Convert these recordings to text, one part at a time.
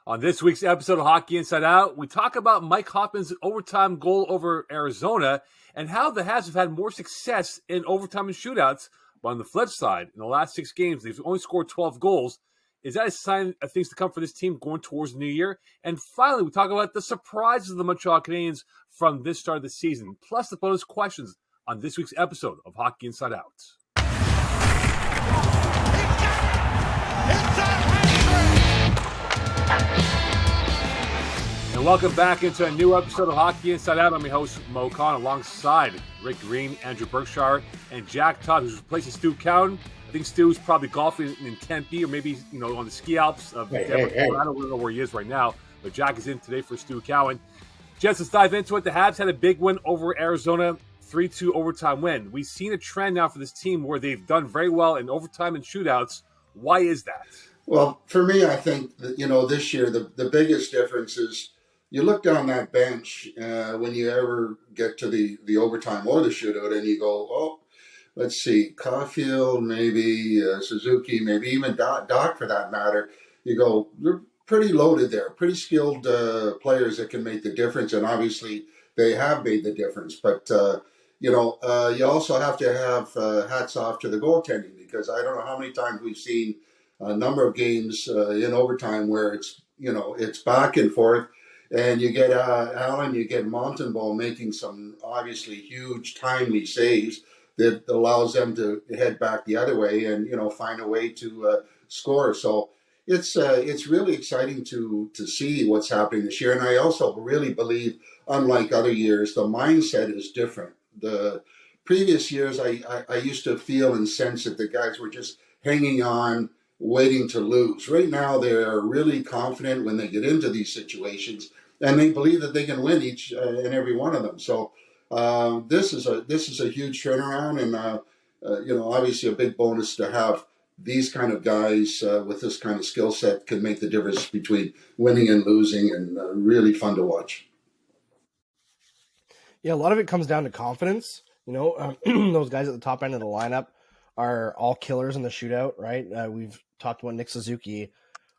On this week's episode of Hockey Inside Out, we talk about Mike Hoffman's overtime goal over Arizona and how the Habs have had more success in overtime and shootouts. But on the flip side, in the last 6 games, they've only scored 12 goals. Is that a sign of things to come for this team going towards the new year? And finally, we talk about the surprises of the Montreal Canadiens from this start of the season, plus the bonus questions on this week's episode of Hockey Inside Out. And welcome back into a new episode of Hockey Inside Out. I'm your host, Moe Khan, alongside Rick Green, Andrew Berkshire, and Jack Todd, who's replacing Stu Cowan. I think Stu's probably golfing in Tempe or maybe on the ski Alps of Denver. I don't know where he is right now, but Jack is in today for Stu Cowan. Jets, let's dive into it. The Habs had a big win over Arizona, 3-2 overtime win. We've seen a trend now for this team where they've done very well in overtime and shootouts. Why is that? Well, for me, I think that, this year the biggest difference is you look down that bench when you ever get to the overtime or the shootout, and you go, oh, let's see, Caulfield, maybe Suzuki, maybe even Doc for that matter. You go, they're pretty loaded there, pretty skilled players that can make the difference, and obviously they have made the difference. But you also have to have hats off to the goaltending, because I don't know how many times we've seen a number of games in overtime where it's back and forth. And you get Allen, you get Montembeault making some obviously huge timely saves that allows them to head back the other way and find a way to score. So it's really exciting to see what's happening this year. And I also really believe, unlike other years, the mindset is different. The previous years, I used to feel and sense that the guys were just hanging on, waiting to lose. Right now, they are really confident when they get into these situations, and they believe that they can win each and every one of them. So this is a huge turnaround, and obviously a big bonus to have these kind of guys with this kind of skill set can make the difference between winning and losing, and really fun to watch. Yeah, a lot of it comes down to confidence. Those guys at the top end of the lineup are all killers in the shootout, right? We've talked about Nick Suzuki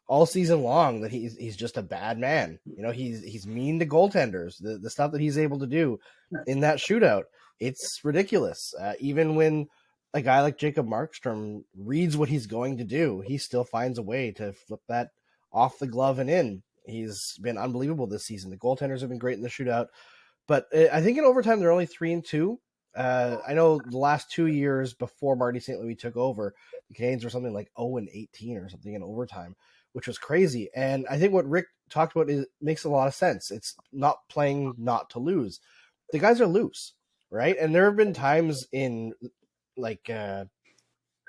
all season long, that he's just a bad man. He's mean to goaltenders. The stuff that he's able to do in that shootout, it's ridiculous. Even when a guy like Jacob Markstrom reads what he's going to do, he still finds a way to flip that off the glove and in. He's been unbelievable this season. The goaltenders have been great in the shootout, but I think in overtime they're only 3-2. I know the last 2 years before Marty St. Louis took over, the Canadiens were something like 0-18 or something in overtime, which was crazy. And I think what Rick talked about makes a lot of sense. It's not playing not to lose. The guys are loose, right? And there have been times in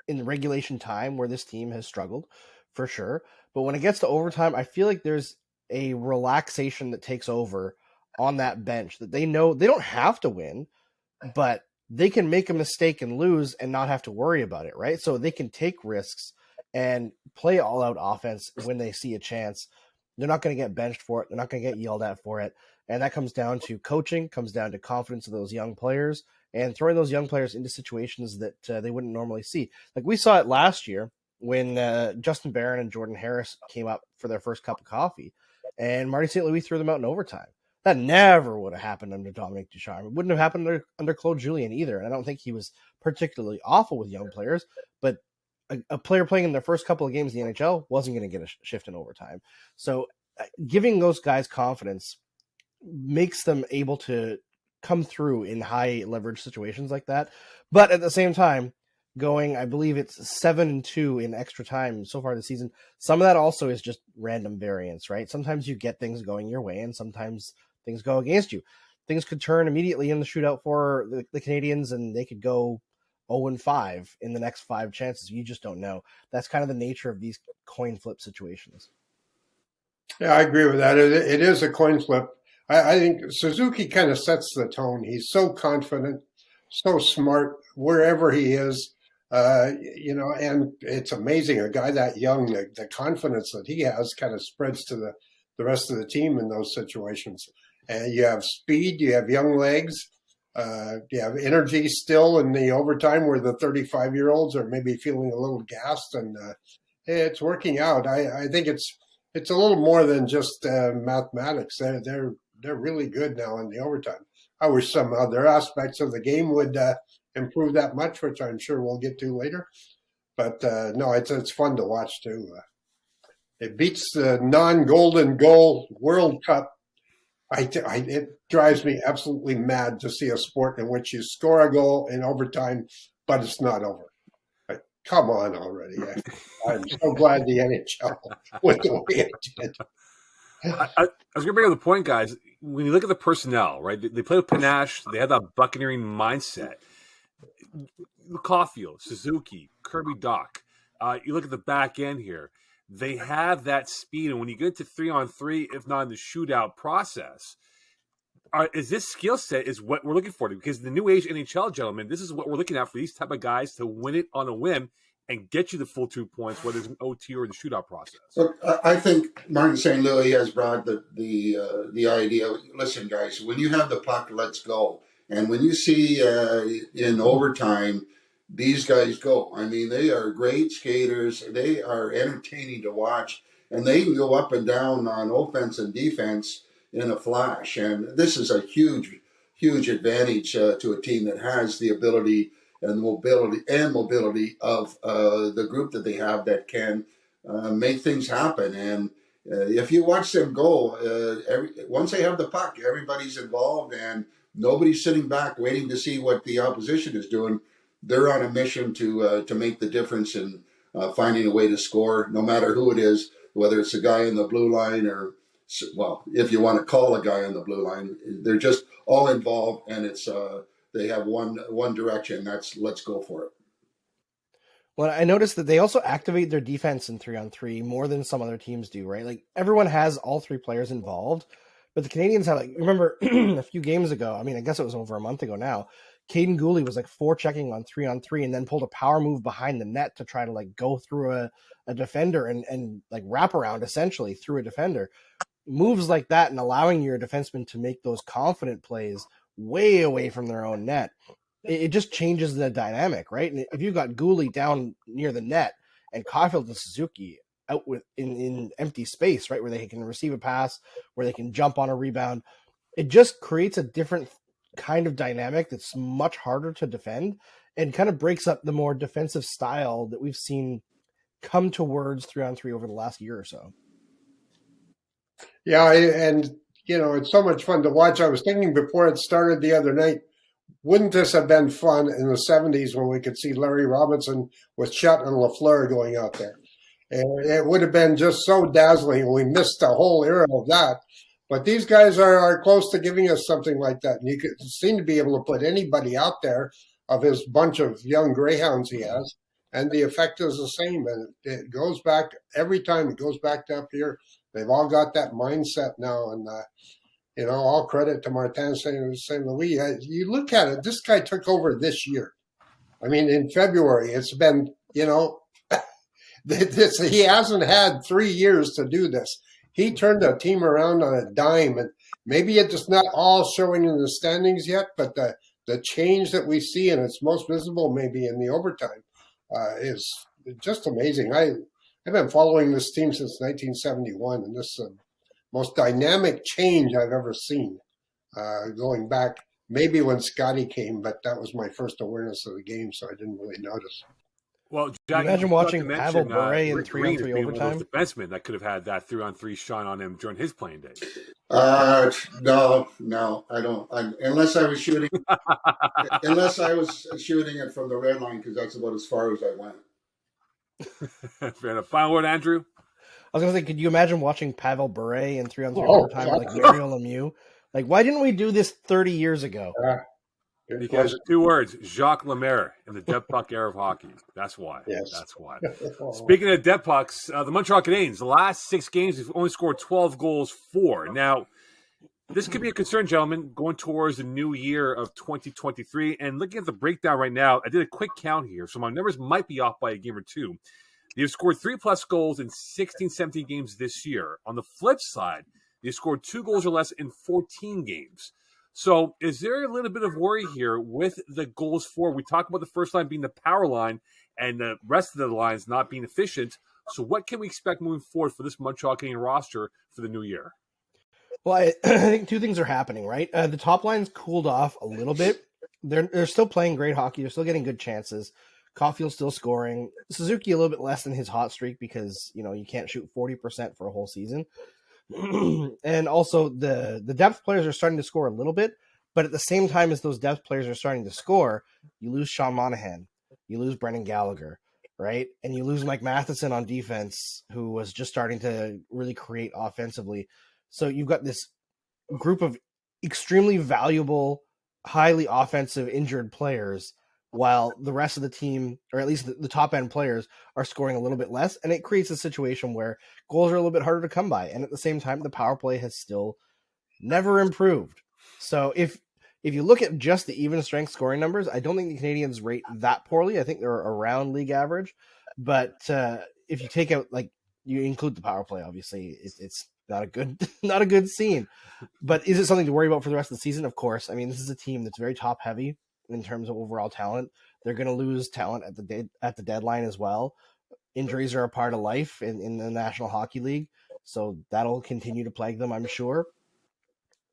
regulation time where this team has struggled, for sure. But when it gets to overtime, I feel like there's a relaxation that takes over on that bench, that they know they don't have to win, but they can make a mistake and lose and not have to worry about it, right? So they can take risks and play all-out offense when they see a chance. They're not going to get benched for it. They're not going to get yelled at for it. And that comes down to coaching, comes down to confidence of those young players, and throwing those young players into situations that they wouldn't normally see. Like we saw it last year when Justin Barron and Jordan Harris came up for their first cup of coffee, and Marty St. Louis threw them out in overtime. That never would have happened under Dominic Ducharme. It wouldn't have happened under Claude Julien either. And I don't think he was particularly awful with young players, but a player playing in their first couple of games in the NHL wasn't going to get a shift in overtime. So giving those guys confidence makes them able to come through in high leverage situations like that. But at the same time, going, I believe it's 7-2 in extra time so far this season. Some of that also is just random variance, right? Sometimes you get things going your way, and sometimes things go against you. Things could turn immediately in the shootout for the Canadiens, and they could go 0-5 in the next 5 chances. You just don't know. That's kind of the nature of these coin flip situations. Yeah, I agree with that. It is a coin flip. I think Suzuki kind of sets the tone. He's so confident, so smart wherever he is. And it's amazing. A guy that young, the confidence that he has kind of spreads to the rest of the team in those situations. And you have speed, you have young legs, you have energy still in the overtime where the 35-year-olds are maybe feeling a little gassed, and it's working out. I think it's it's a little more than just mathematics. They're really good now in the overtime. I wish some other aspects of the game would improve that much, which I'm sure we'll get to later. But no, it's fun to watch too. It beats the non-Golden Goal World Cup. It drives me absolutely mad to see a sport in which you score a goal in overtime, but it's not over. Like, come on already. I'm so glad the NHL went the way it did. I was going to bring up the point, guys. When you look at the personnel, right, they play with panache. They have that buccaneering mindset. Caulfield, Suzuki, Kirby Doc. You look at the back end here. They have that speed. And when you get to 3-on-3, if not in the shootout process, is this skill set is what we're looking for? Because the new age NHL, gentlemen, this is what we're looking at for these type of guys to win it on a whim and get you the full 2 points, whether it's an OT or the shootout process. So I think Martin St. Louis has brought the idea. Listen, guys, when you have the puck, let's go. And when you see in overtime, these guys go. I mean, they are great skaters. They are entertaining to watch, and they can go up and down on offense and defense in a flash. And this is a huge, huge advantage to a team that has the ability and mobility of the group that they have that can make things happen. And if you watch them go, once they have the puck, everybody's involved and nobody's sitting back waiting to see what the opposition is doing. They're on a mission to make the difference in finding a way to score, no matter who it is, whether it's a guy in the blue line or, well, if you want to call a guy on the blue line, they're just all involved, and it's they have one direction. That's let's go for it. Well, I noticed that they also activate their defense in 3-on-3 more than some other teams do, right? Like everyone has all three players involved, but the Canadiens have, like, remember a few games ago, I mean, I guess it was over a month ago now, Caden Gooley was like forechecking on 3-on-3 and then pulled a power move behind the net to try to like go through a defender and like wrap around essentially through a defender. Moves like that and allowing your defenseman to make those confident plays way away from their own net, it just changes the dynamic, right? And if you've got Gooley down near the net and Caulfield and Suzuki out in empty space, right, where they can receive a pass, where they can jump on a rebound, it just creates a different kind of dynamic that's much harder to defend and kind of breaks up the more defensive style that we've seen come towards 3-on-3 over the last year or so. Yeah, and it's so much fun to watch. I was thinking before it started the other night, wouldn't this have been fun in the 70s when we could see Larry Robinson with Shutt and Lafleur going out there? And it would have been just so dazzling. We missed the whole era of that. But these guys are close to giving us something like that. And you could seem to be able to put anybody out there of his bunch of young greyhounds he has, and the effect is the same. And it goes back every time. It goes back to up here. They've all got that mindset now. And, all credit to Martin St. Louis. You look at it, this guy took over this year. I mean, in February, it's been, he hasn't had 3 years to do this. He turned the team around on a dime, and maybe it's just not all showing in the standings yet, but the change that we see, and it's most visible maybe in the overtime, is just amazing. I've been following this team since 1971, and this is the most dynamic change I've ever seen, going back maybe when Scotty came, but that was my first awareness of the game, so I didn't really notice. Well, Jack, imagine watching Pavel Bure in 3-on-3 overtime. The defenseman that could have had that 3-on-3 shine on him during his playing days. No, I don't. Unless I was shooting it from the red line, because that's about as far as I went. Fair enough. Final word, Andrew? I was going to say, could you imagine watching Pavel Bure in 3-on-3 overtime like Mario Lemieux? Like, why didn't we do this 30 years ago? Because 2 words, Jacques Lemaire in the dead puck era of hockey. That's why. Yes. That's why. Speaking of dead pucks, the Montreal Canadiens, the last 6 games, have only scored 12 goals, 4. Now, this could be a concern, gentlemen, going towards the new year of 2023. And looking at the breakdown right now, I did a quick count here, so my numbers might be off by a game or 2. They've scored 3+ goals in 16, 17 games this year. On the flip side, they've scored 2 goals or less in 14 games. So is there a little bit of worry here with the goals for? We talked about the first line being the power line and the rest of the lines not being efficient. So what can we expect moving forward for this Montreal Canadiens roster for the new year? Well, I think two things are happening, right? The top line's cooled off a little bit. They're still playing great hockey. They're still getting good chances. Caulfield's still scoring. Suzuki a little bit less than his hot streak because, you can't shoot 40% for a whole season. And also the depth players are starting to score a little bit, but at the same time as those depth players are starting to score, you lose Sean Monahan, you lose Brendan Gallagher, right? And you lose Mike Matheson on defense, who was just starting to really create offensively. So you've got this group of extremely valuable, highly offensive injured players, while the rest of the team, or at least the top end players, are scoring a little bit less. And it creates a situation where goals are a little bit harder to come by. And at the same time, the power play has still never improved. So if you look at just the even strength scoring numbers, I don't think the Canadiens rate that poorly. I think they're around league average. But if you take out, you include the power play, obviously, it's not a good scene. But is it something to worry about for the rest of the season? Of course. I mean, this is a team that's very top heavy in terms of overall talent. They're going to lose talent at the deadline as well. Injuries are a part of life in the National Hockey League, so that'll continue to plague them, I'm sure.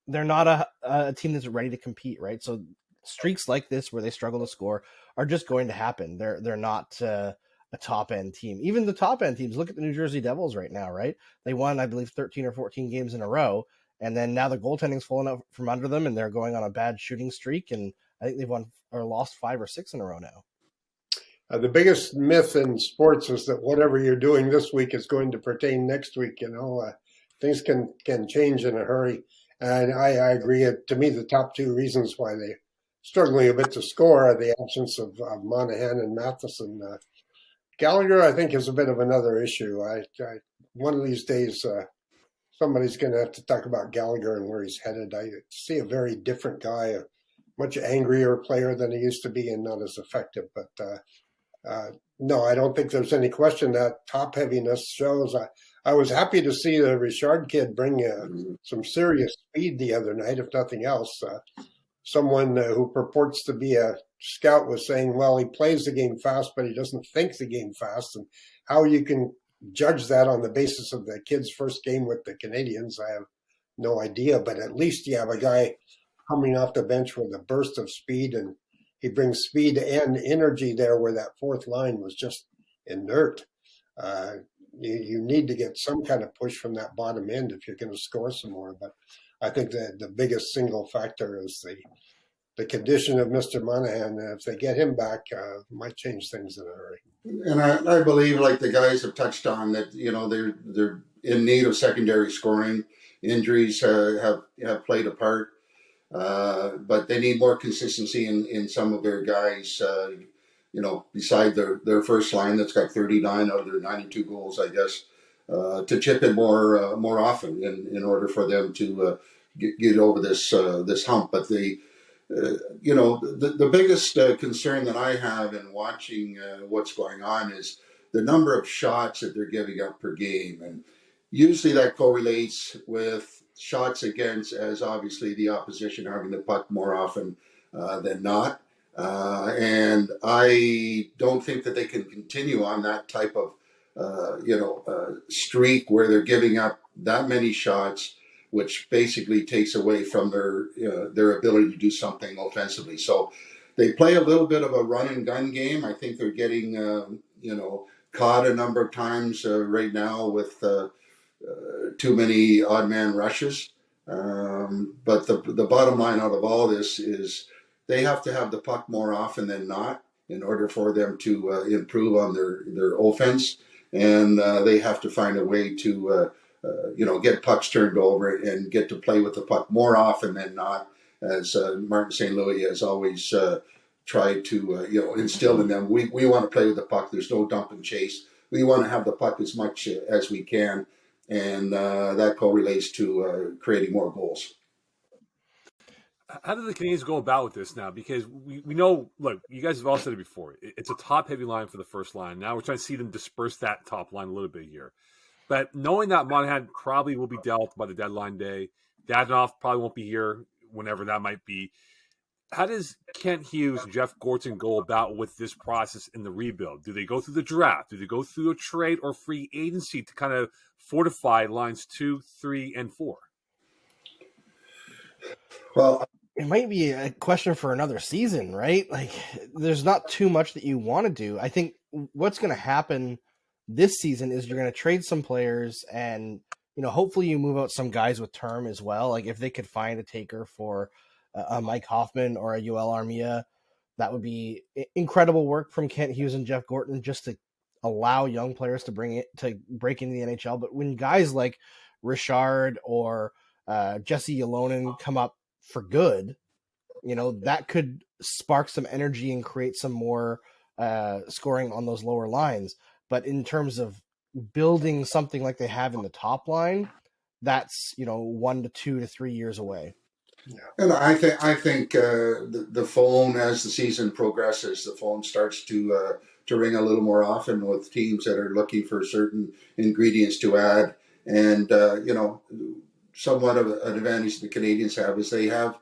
They're not a team that's ready to compete, right? So streaks like this where they struggle to score are just going to happen. They're not a top end team. Even the top end teams, look at the New Jersey Devils right now, right? They won, I believe, 13 or 14 games in a row, and then now the goaltending's fallen out from under them, and they're going on a bad shooting streak, and I think they've won or lost 5 or 6 in a row now. The biggest myth in sports is that whatever you're doing this week is going to pertain next week. Things can change in a hurry. And I agree. To me, the top two reasons why they're struggling a bit to score are the absence of Monahan and Matheson. Gallagher, I think, is a bit of another issue. One of these days, somebody's going to have to talk about Gallagher and where he's headed. I see a very different guy, a much angrier player than he used to be and not as effective. But no, I don't think there's any question that top heaviness shows. I was happy to see the Richard kid bring some serious speed the other night, if nothing else. Someone who purports to be a scout was saying, well, he plays the game fast, but he doesn't think the game fast. And how you can judge that on the basis of the kid's first game with the Canadiens, I have no idea. But at least you have a guy coming off the bench with a burst of speed, and he brings speed and energy there where that fourth line was just inert. You need to get some kind of push from that bottom end if you're going to score some more. But I think that the biggest single factor is the condition of Mr. Monahan. If they get him back, might change things in a hurry. And I believe, like the guys have touched on, that they're in need of secondary scoring. Injuries have played a part, but they need more consistency in some of their guys. Beside their first line that's got 39 out of their 92 goals, I guess, to chip in more often in order for them to get over this hump. But the biggest concern that I have in watching what's going on is the number of shots that they're giving up per game, and usually that correlates with shots against, as obviously the opposition having the puck more often than not. And I don't think that they can continue on that type of, streak where they're giving up that many shots, which basically takes away from their ability to do something offensively. So they play a little bit of a run and gun game. I think they're getting, caught a number of times right now with too many odd man rushes. But the bottom line out of all this is they have to have the puck more often than not in order for them to improve on their offense. And they have to find a way to, get pucks turned over and get to play with the puck more often than not, as Martin St. Louis has always tried to, instill in them. We want to play with the puck. There's no dump and chase. We want to have the puck as much as we can. And that correlates to creating more goals. How do the Canadiens go about with this now? Because we know, look, you guys have all said it before. It's a top-heavy line for the first line. Now we're trying to see them disperse that top line a little bit here. But knowing that Monahan probably will be dealt by the deadline day, Dadonov probably won't be here whenever that might be. How does Kent Hughes and Jeff Gorton go about with this process in the rebuild? Do they go through the draft? Do they go through a trade or free agency to kind of fortify lines 2, 3, and 4? Well, it might be a question for another season, right? Like, there's not too much that you want to do. I think what's going to happen this season is you're going to trade some players and, hopefully you move out some guys with term as well. Like, if they could find a taker for a Mike Hoffman or a Yoel Armia, that would be incredible work from Kent Hughes and Jeff Gorton just to allow young players to break into the NHL. But when guys like Richard or Jesse Ylonen come up for good, that could spark some energy and create some more scoring on those lower lines. But in terms of building something like they have in the top line, that's 1 to 2 to 3 years away. Yeah. And I think the phone, as the season progresses, the phone starts to ring a little more often with teams that are looking for certain ingredients to add. And somewhat of an advantage the Canadiens have is they have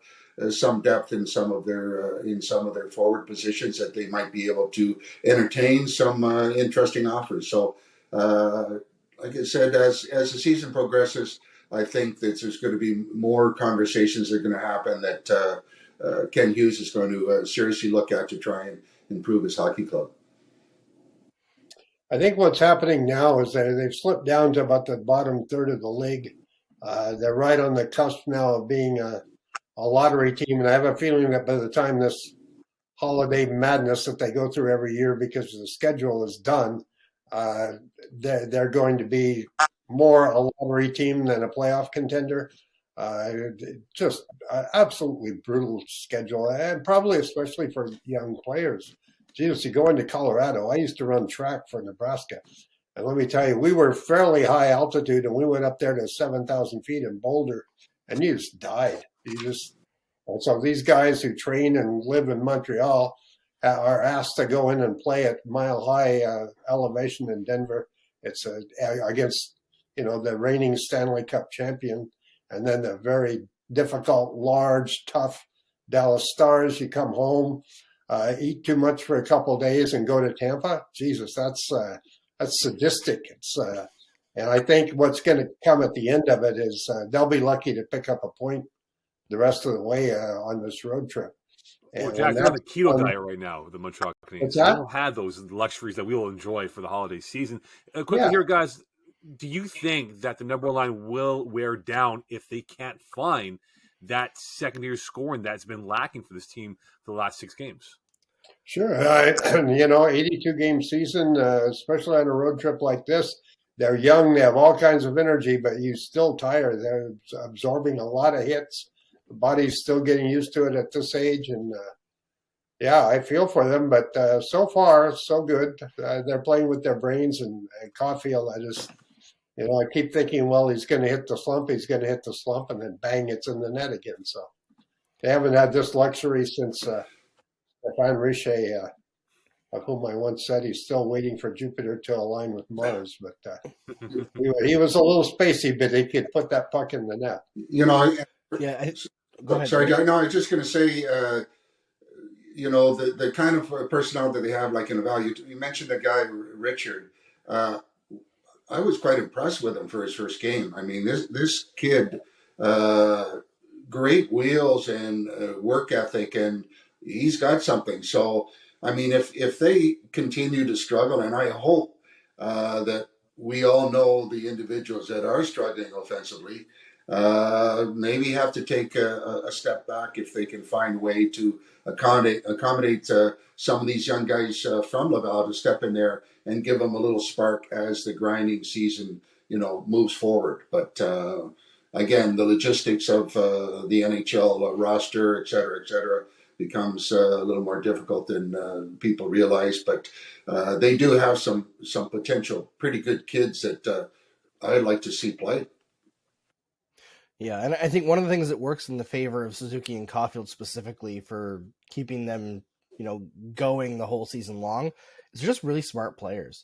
some depth in some of their forward positions that they might be able to entertain some interesting offers. So, like I said, as the season progresses, I think that there's going to be more conversations that are going to happen that Ken Hughes is going to seriously look at to try and improve his hockey club. I think what's happening now is that they've slipped down to about the bottom third of the league. They're right on the cusp now of being a lottery team, and I have a feeling that by the time this holiday madness that they go through every year because the schedule is done, they're going to be more a lottery team than a playoff contender. Just absolutely brutal schedule, and probably especially for young players. Jesus, you go into Colorado. I used to run track for Nebraska. And let me tell you, we were fairly high altitude, and we went up there to 7,000 feet in Boulder, and you just died. And so these guys who train and live in Montreal are asked to go in and play at mile-high elevation in Denver. It's against the reigning Stanley Cup champion, and then the very difficult, large, tough Dallas Stars. You come home, eat too much for a couple of days, and go to Tampa. Jesus, that's sadistic. And I think what's going to come at the end of it is they'll be lucky to pick up a point the rest of the way on this road trip. Well, Jack, they're on the keto diet right now, the Montreal Canadiens. They don't have those luxuries that we will enjoy for the holiday season. Quickly here, guys, do you think that the number one line will wear down if they can't find that secondary scoring that's been lacking for this team for the last 6 games? Sure. 82-game season, especially on a road trip like this, they're young, they have all kinds of energy, but you still tired. They're absorbing a lot of hits. The body's still getting used to it at this age. And, I feel for them. But so far, so good. They're playing with their brains. And Caulfield, I keep thinking, well, he's going to hit the slump. He's going to hit the slump. And then, bang, it's in the net again. So they haven't had this luxury since Stefan Richer, of whom I once said he's still waiting for Jupiter to align with Mars. But he was a little spacey, but he could put that puck in the net. Go ahead. Sorry, no, I was just going to say, the kind of personality that they have, like in a value. You mentioned the guy, Richard. I was quite impressed with him for his first game. I mean, this kid, great wheels and work ethic, and he's got something. So, I mean, if they continue to struggle, and I hope that we all know the individuals that are struggling offensively, maybe have to take a step back if they can find a way to accommodate some of these young guys from Laval to step in there and give them a little spark as the grinding season, moves forward. But again, the logistics of the NHL roster, et cetera, becomes a little more difficult than people realize. But they do have some potential pretty good kids that I'd like to see play. Yeah, and I think one of the things that works in the favor of Suzuki and Caulfield specifically for keeping them, going the whole season long is they're just really smart players.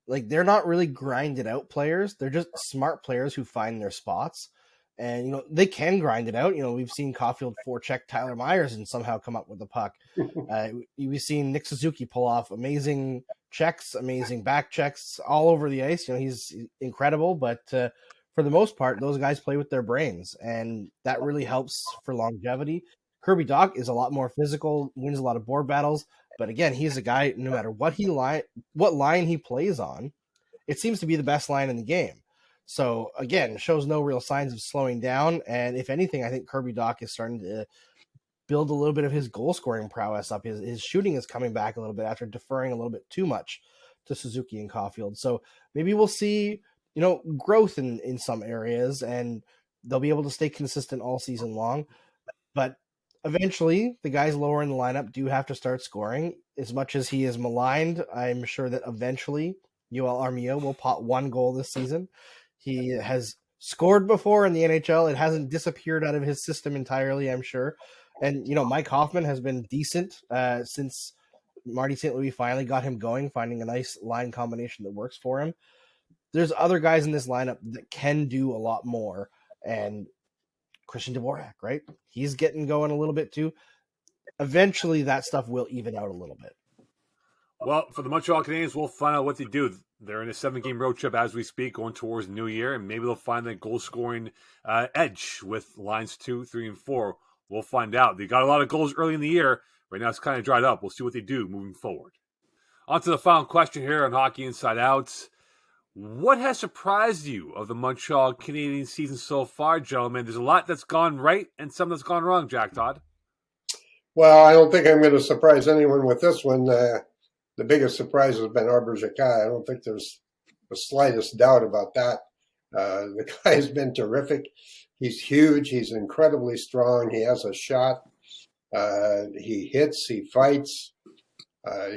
Like, they're not really grinded out players. They're just smart players who find their spots. And, they can grind it out. We've seen Caulfield forecheck Tyler Myers and somehow come up with the puck. We've seen Nick Suzuki pull off amazing checks, amazing back checks all over the ice. He's incredible, but for the most part, those guys play with their brains, and that really helps for longevity. Kirby Dach is a lot more physical, wins a lot of board battles, but again, he's a guy, no matter what line he plays on, it seems to be the best line in the game. So again, shows no real signs of slowing down. And if anything, I think Kirby Dach is starting to build a little bit of his goal scoring prowess up. His shooting is coming back a little bit after deferring a little bit too much to Suzuki and Caulfield. So maybe we'll see, growth in some areas, and they'll be able to stay consistent all season long. But eventually, the guys lower in the lineup do have to start scoring. As much as he is maligned, I'm sure that eventually Yoel Armia will pot one goal this season. He has scored before in the NHL. It hasn't disappeared out of his system entirely, I'm sure. And, Mike Hoffman has been decent since Marty St. Louis finally got him going, finding a nice line combination that works for him. There's other guys in this lineup that can do a lot more. And Christian Dvorak, right? He's getting going a little bit too. Eventually, that stuff will even out a little bit. Well, for the Montreal Canadiens, we'll find out what they do. They're in a 7-game road trip as we speak, going towards the new year, and maybe they'll find that goal-scoring edge with lines 2, 3, and 4. We'll find out. They got a lot of goals early in the year. Right now, it's kind of dried up. We'll see what they do moving forward. On to the final question here on Hockey Inside Out. What has surprised you of the Montreal Canadiens season so far, gentlemen? There's a lot that's gone right and some that's gone wrong, Jack Todd. Well, I don't think I'm going to surprise anyone with this one. The biggest surprise has been Arbor Xhekaj. I don't think there's the slightest doubt about that. The guy's been terrific. He's huge. He's incredibly strong. He has a shot. He hits. He fights.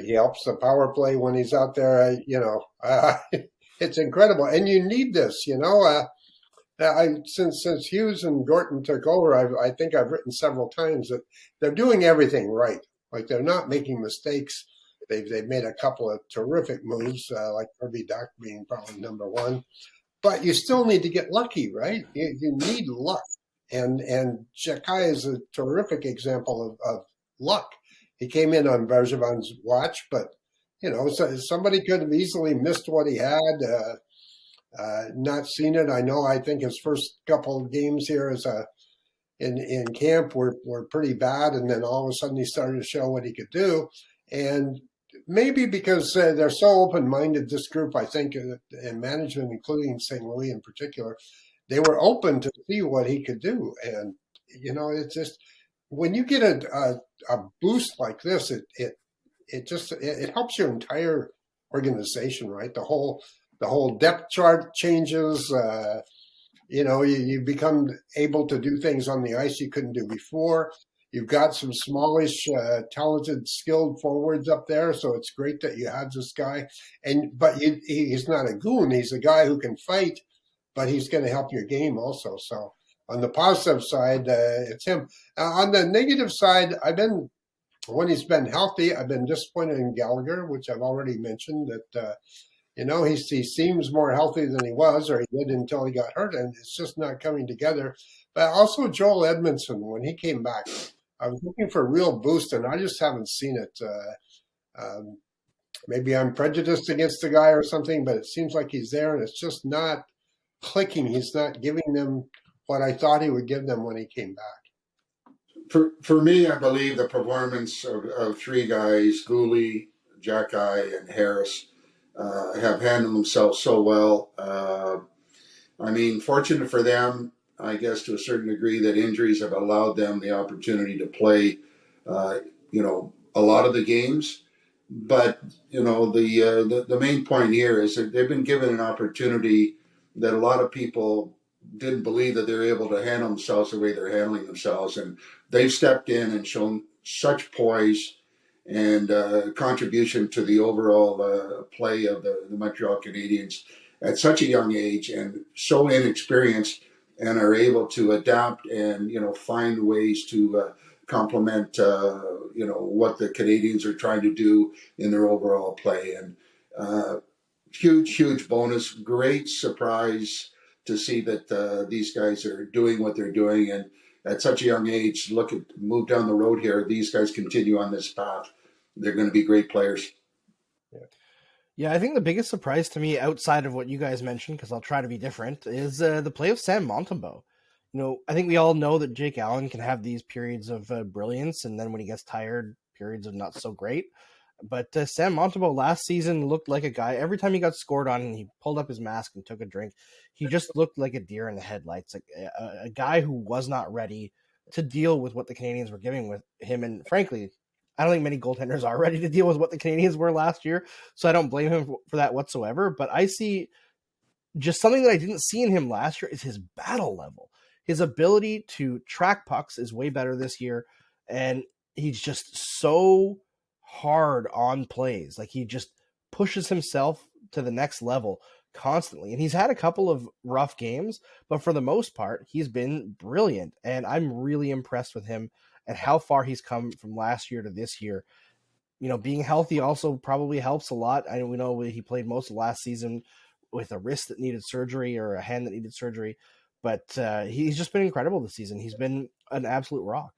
He helps the power play when he's out there. It's incredible. And you need this, since Hughes and Gorton took over, I think I've written several times that they're doing everything right. Like, they're not making mistakes. They've made a couple of terrific moves, like Kirby Dach being probably number one. But you still need to get lucky, right? You need luck. And Xhekaj is a terrific example of luck. He came in on Bergevin's watch, but, somebody could have easily missed what he had, not seen it. I think his first couple of games here in camp were pretty bad, and then all of a sudden he started to show what he could do. And maybe because they're so open-minded, this group, I think, and management, including St. Louis in particular, they were open to see what he could do. And, it's just, when you get a boost like this, it helps your entire organization, right? The whole depth chart changes. You become able to do things on the ice you couldn't do before. You've got some smallish, talented, skilled forwards up there, so it's great that you have this guy. But he's not a goon. He's a guy who can fight, but he's going to help your game also. So on the positive side, it's him. On the negative side, when he's been healthy, I've been disappointed in Gallagher, which I've already mentioned, that he seems more healthy than he was, or he did until he got hurt, and it's just not coming together. But also Joel Edmondson, when he came back, I was looking for a real boost, and I just haven't seen it. Maybe I'm prejudiced against the guy or something, but it seems like he's there, and it's just not clicking. He's not giving them what I thought he would give them when he came back. For me, I believe the performance of three guys, Gooley, Xhekaj, and Harris, have handled themselves so well. Fortunate for them, I guess, to a certain degree, that injuries have allowed them the opportunity to play, a lot of the games. But, the main point here is that they've been given an opportunity that a lot of people didn't believe that they were able to handle themselves the way they're handling themselves. And they've stepped in and shown such poise and contribution to the overall play of the Montreal Canadiens at such a young age, and so inexperienced, and are able to adapt and, find ways to complement, what the Canadiens are trying to do in their overall play. And huge bonus, great surprise to see that these guys are doing what they're doing, and at such a young age, move down the road here. These guys continue on this path. They're going to be great players. Yeah, I think the biggest surprise to me outside of what you guys mentioned, because I'll try to be different, is the play of Sam Montembeault. I think we all know that Jake Allen can have these periods of brilliance, and then when he gets tired, periods of not so great. But Sam Montembeault last season looked like a guy, every time he got scored on and he pulled up his mask and took a drink, he just looked like a deer in the headlights, like a guy who was not ready to deal with what the Canadiens were giving with him. And frankly, I don't think many goaltenders are ready to deal with what the Canadiens were last year, so I don't blame him for that whatsoever. But I see just something that I didn't see in him last year is his battle level. His ability to track pucks is way better this year, and he's just so hard on plays. Like, he just pushes himself to the next level constantly. And he's had a couple of rough games, but for the most part, he's been brilliant. And I'm really impressed with him and how far he's come from last year to this year. Being healthy also probably helps a lot. We know he played most of last season with a wrist that needed surgery or a hand that needed surgery, but he's just been incredible this season. He's been an absolute rock.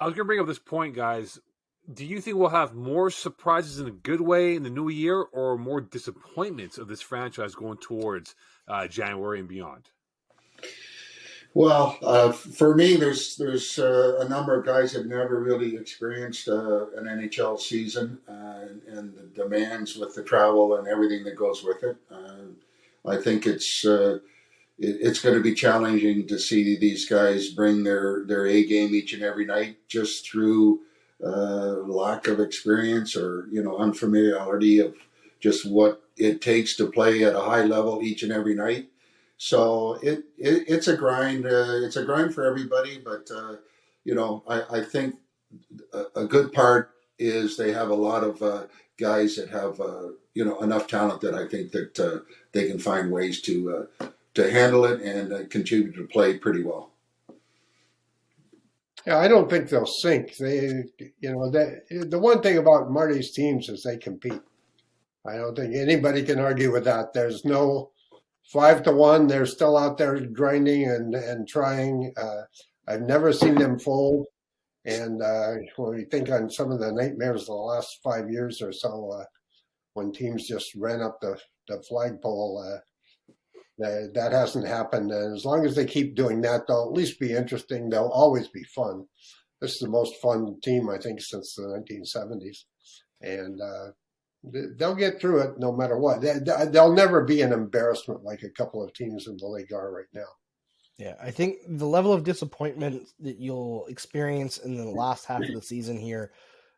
I was going to bring up this point, guys. Do you think we'll have more surprises in a good way in the new year, or more disappointments of this franchise going towards January and beyond? Well, for me, there's a number of guys that never really experienced an NHL season and the demands with the travel and everything that goes with it. I think it's going to be challenging to see these guys bring their A game each and every night, just through lack of experience or unfamiliarity of just what it takes to play at a high level each and every night. So it's a grind. It's a grind for everybody, but I think a good part is they have a lot of guys that have enough talent that I think that they can find ways to handle it and continue to play pretty well. Yeah, I don't think they'll sink. The one thing about Marty's teams is they compete. I don't think anybody can argue with that. There's no 5-1. They're still out there grinding and trying. I've never seen them fold. And when you think on some of the nightmares of the last 5 years or so, when teams just ran up the flagpole, that hasn't happened. And as long as they keep doing that, they'll at least be interesting. They'll always be fun. This is the most fun team, I think, since the 1970s. And they'll get through it no matter what. They'll never be an embarrassment like a couple of teams in the league are right now. Yeah, I think the level of disappointment that you'll experience in the last half of the season here,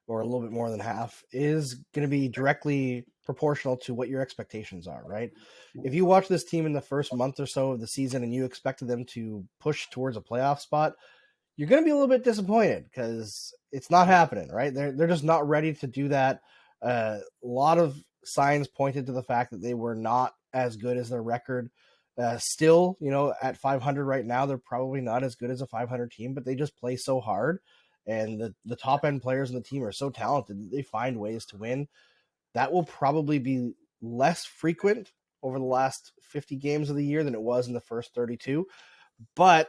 or a little bit more than half, is going to be directly proportional to what your expectations are, right? If you watch this team in the first month or so of the season and you expected them to push towards a playoff spot, you're going to be a little bit disappointed because it's not happening, right? They're just not ready to do that. A lot of signs pointed to the fact that they were not as good as their record. Still, at 500 right now, they're probably not as good as a 500 team, but they just play so hard. And the top end players in the team are so talented that they find ways to win. That will probably be less frequent over the last 50 games of the year than it was in the first 32. But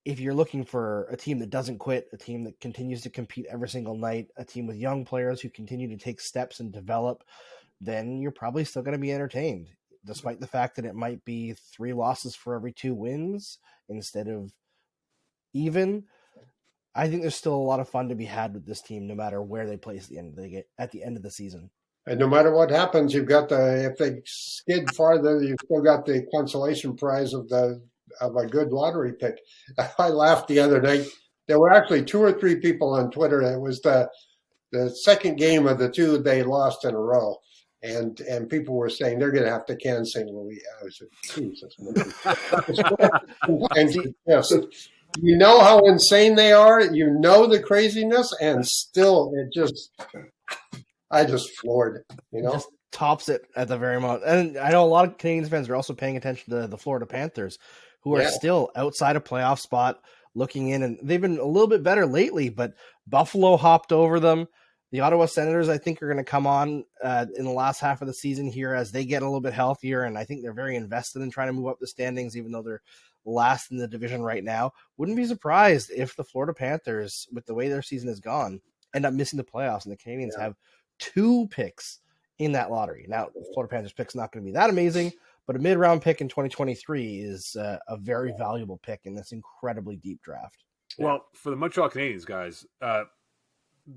if you're looking for a team that doesn't quit, a team that continues to compete every single night, a team with young players who continue to take steps and develop, then you're probably still going to be entertained, despite the fact that it might be 3 losses for every 2 wins instead of even. I think there's still a lot of fun to be had with this team, no matter where they place at the end of the season. And no matter what happens, you've got if they skid farther, you've still got the consolation prize of a good lottery pick. I laughed the other night. There were actually 2 or 3 people on Twitter. It was the second game of the 2 they lost in a row. And people were saying they're going to have to can St. Louis. I was like, Jesus. Yes. You know how insane they are. You know the craziness, and still, I just floored. Just tops it at the very moment. And I know a lot of Canadiens fans are also paying attention to the Florida Panthers, who are still outside a playoff spot, looking in, and they've been a little bit better lately. But Buffalo hopped over them. The Ottawa Senators, I think, are going to come on in the last half of the season here as they get a little bit healthier, and I think they're very invested in trying to move up the standings, even though they're last in the division right now. Wouldn't be surprised if the Florida Panthers, with the way their season has gone, end up missing the playoffs, and the Canadiens have 2 picks in that lottery. Now, the Florida Panthers pick's not going to be that amazing, but a mid-round pick in 2023 is a very valuable pick in this incredibly deep draft. Well, for the Montreal Canadiens, guys,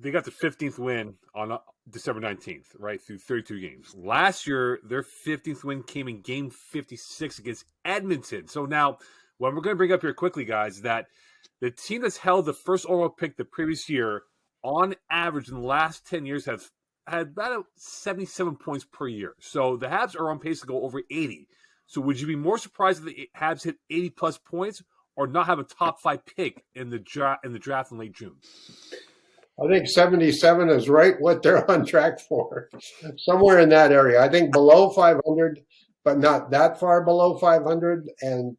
they got the 15th win on December 19th, right, through 32 games. Last year, their 15th win came in Game 56 against Edmonton. So now, what we're going to bring up here quickly, guys, is that the team that's held the first overall pick the previous year, on average in the last 10 years, have had about 77 points per year. So the Habs are on pace to go over 80. So would you be more surprised if the Habs hit 80-plus points or not have a top 5 pick in the draft in late June? I think 77 is right what they're on track for, somewhere in that area. I think below 500, but not that far below 500, and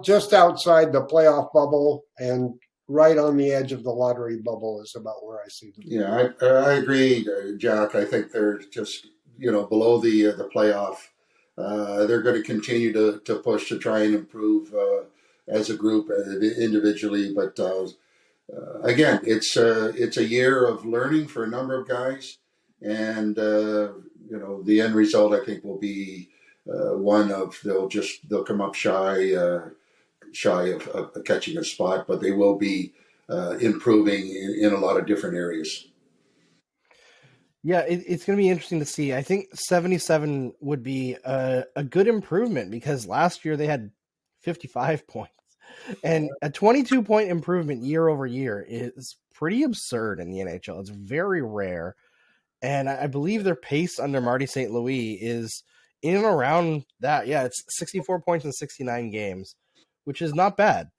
just outside the playoff bubble and right on the edge of the lottery bubble is about where I see them. Yeah, I agree, Jack. I think they're just below the playoff. They're going to continue to push to try and improve as a group, individually, but. Again, it's a year of learning for a number of guys, and the end result I think will be one of they'll come up shy of catching a spot, but they will be improving in a lot of different areas. Yeah, it's going to be interesting to see. I think 77 would be a good improvement because last year they had 55 points. And a 22-point improvement year over year is pretty absurd in the NHL. It's very rare. And I believe their pace under Marty St. Louis is in and around that. Yeah, it's 64 points in 69 games, which is not bad.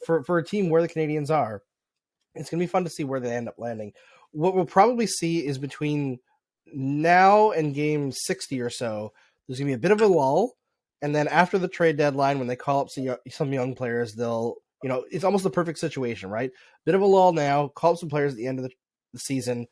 For a team where the Canadiens are, it's going to be fun to see where they end up landing. What we'll probably see is between now and game 60 or so, there's going to be a bit of a lull. And then after the trade deadline, when they call up some young players, they'll, it's almost the perfect situation, right? Bit of a lull now, call up some players at the end of the season.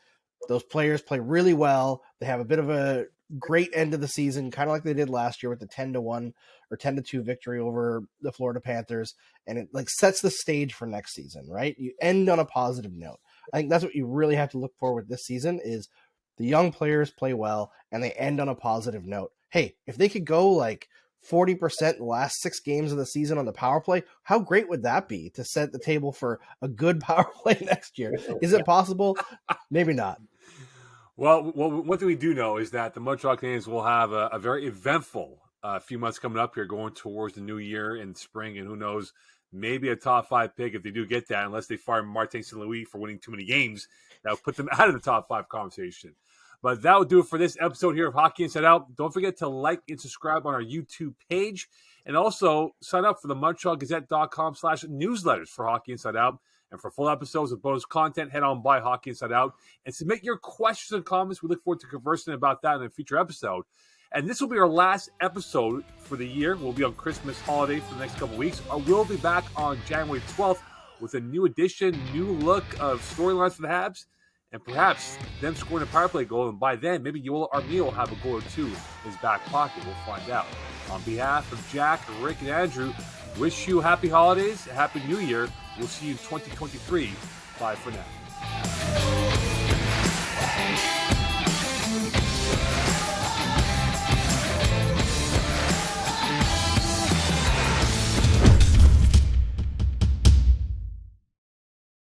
Those players play really well. They have a bit of a great end of the season, kind of like they did last year with the 10-1 or 10-2 victory over the Florida Panthers. And it sets the stage for next season, right? You end on a positive note. I think that's what you really have to look for with this season is the young players play well and they end on a positive note. Hey, if they could go 40% the last 6 games of the season on the power play, how great would that be to set the table for a good power play next year? Is it possible? Maybe not. Well, one thing we do know is that the Montreal Canadiens will have a very eventful few months coming up here going towards the new year in spring, and who knows, maybe a top 5 pick if they do get that, unless they fire Martin St. Louis for winning too many games. That will put them out of the top 5 conversation. But that will do it for this episode here of Hockey Inside Out. Don't forget to like and subscribe on our YouTube page. And also sign up for the MontrealGazette.com/newsletters for Hockey Inside Out. And for full episodes of bonus content, head on by Hockey Inside Out. And submit your questions and comments. We look forward to conversing about that in a future episode. And this will be our last episode for the year. We'll be on Christmas holiday for the next couple weeks. We'll be back on January 12th with a new edition, new look of storylines for the Habs. And perhaps them scoring a power play goal. And by then, maybe Yoel Armia will have a goal or two in his back pocket. We'll find out. On behalf of Jack, Rick, and Andrew, wish you happy holidays, a happy new year. We'll see you in 2023. Bye for now.